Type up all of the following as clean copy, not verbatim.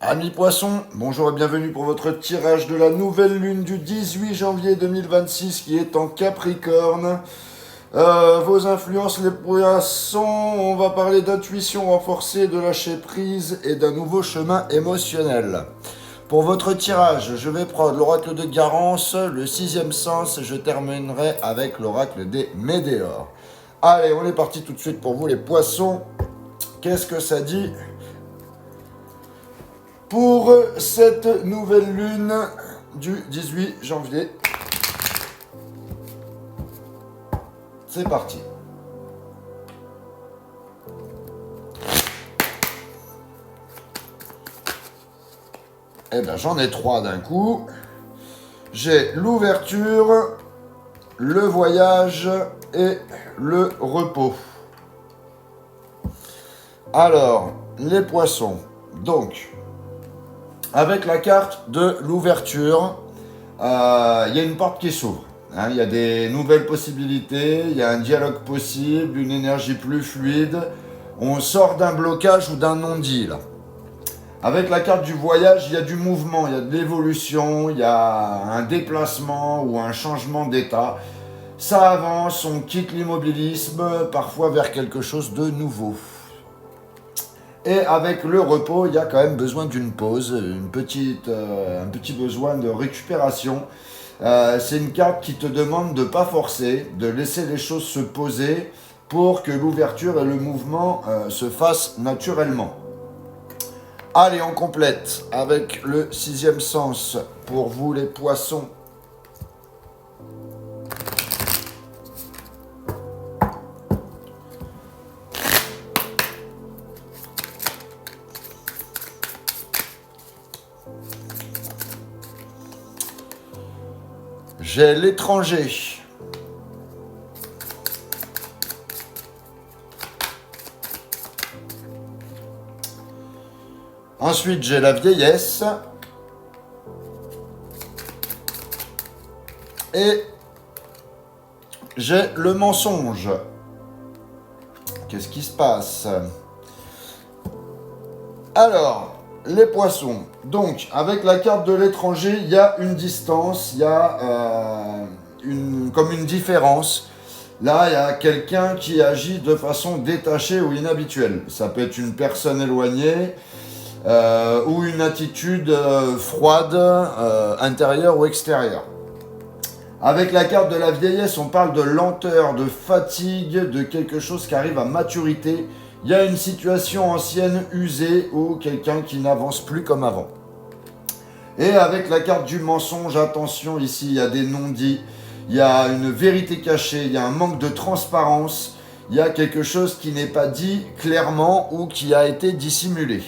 Amis poissons, bonjour et bienvenue pour votre tirage de la nouvelle lune du 18 janvier 2026 qui est en Capricorne. Vos influences les poissons, on va parler d'intuition renforcée, de lâcher prise et d'un nouveau chemin émotionnel. Pour votre tirage, je vais prendre l'oracle de Garance, le sixième sens et je terminerai avec l'oracle des Médéors. Allez, on est parti tout de suite pour vous les poissons. Qu'est-ce que ça dit pour cette nouvelle lune du 18 janvier? C'est parti. Eh bien, j'en ai trois d'un coup. J'ai l'ouverture, le voyage et le repos. Alors, les poissons. Donc, avec la carte de l'ouverture, il y a une porte qui s'ouvre. Il y a des nouvelles possibilités, il y a un dialogue possible, une énergie plus fluide. On sort d'un blocage ou d'un non-dit là. Avec la carte du voyage, il y a du mouvement, il y a de l'évolution, il y a un déplacement ou un changement d'état. Ça avance, on quitte l'immobilisme, parfois vers quelque chose de nouveau. Et avec le repos, il y a quand même besoin d'une pause, un petit besoin de récupération. C'est une carte qui te demande de ne pas forcer, de laisser les choses se poser pour que l'ouverture et le mouvement se fassent naturellement. Allez, on complète avec le sixième sens pour vous les poissons. J'ai l'étranger. Ensuite, j'ai la vieillesse. Et j'ai le mensonge. Qu'est-ce qui se passe? Alors, les poissons. Donc, avec la carte de l'étranger, il y a une distance, il y a comme une différence. Là, il y a quelqu'un qui agit de façon détachée ou inhabituelle. Ça peut être une personne éloignée ou une attitude froide, intérieure ou extérieure. Avec la carte de la vieillesse, on parle de lenteur, de fatigue, de quelque chose qui arrive à maturité. Il y a une situation ancienne, usée, ou quelqu'un qui n'avance plus comme avant. Et avec la carte du mensonge, attention, ici, il y a des non-dits, il y a une vérité cachée, il y a un manque de transparence, il y a quelque chose qui n'est pas dit clairement ou qui a été dissimulé.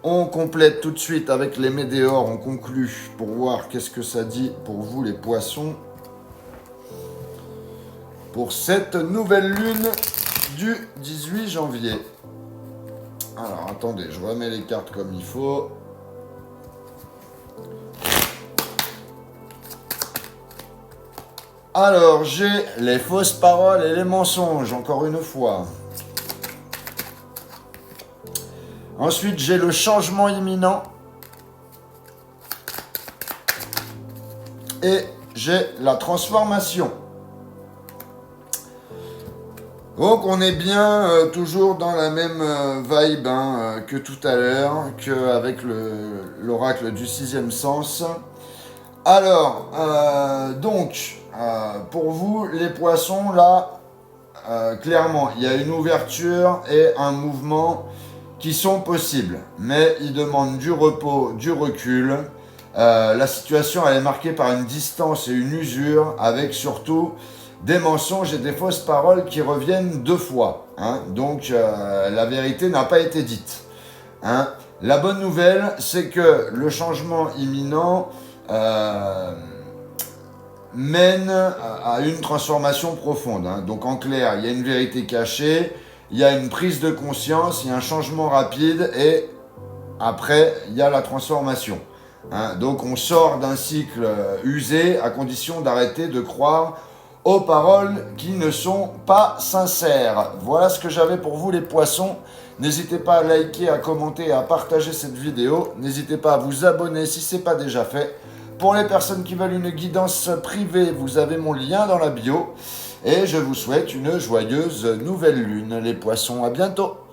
On complète tout de suite avec les météores, on conclut pour voir qu'est-ce que ça dit pour vous les poissons. Pour cette nouvelle lune du 18 janvier. Alors attendez, je remets les cartes comme il faut. Alors j'ai les fausses paroles et les mensonges, encore une fois. Ensuite j'ai le changement imminent. Et j'ai la transformation. Donc on est bien toujours dans la même vibe que tout à l'heure, qu'avec l'oracle du sixième sens. Alors, pour vous les poissons, là, clairement, il y a une ouverture et un mouvement qui sont possibles. Mais ils demandent du repos, du recul. La situation elle est marquée par une distance et une usure, avec surtout des mensonges et des fausses paroles qui reviennent deux fois. Donc la vérité n'a pas été dite. La bonne nouvelle, c'est que le changement imminent mène à une transformation profonde. Donc en clair, il y a une vérité cachée, il y a une prise de conscience, il y a un changement rapide et après, il y a la transformation. Donc on sort d'un cycle usé à condition d'arrêter de croire aux paroles qui ne sont pas sincères. Voilà ce que j'avais pour vous les poissons. N'hésitez pas à liker, à commenter et à partager cette vidéo. N'hésitez pas à vous abonner si ce n'est pas déjà fait. Pour les personnes qui veulent une guidance privée, vous avez mon lien dans la bio. Et je vous souhaite une joyeuse nouvelle lune, les poissons. À bientôt!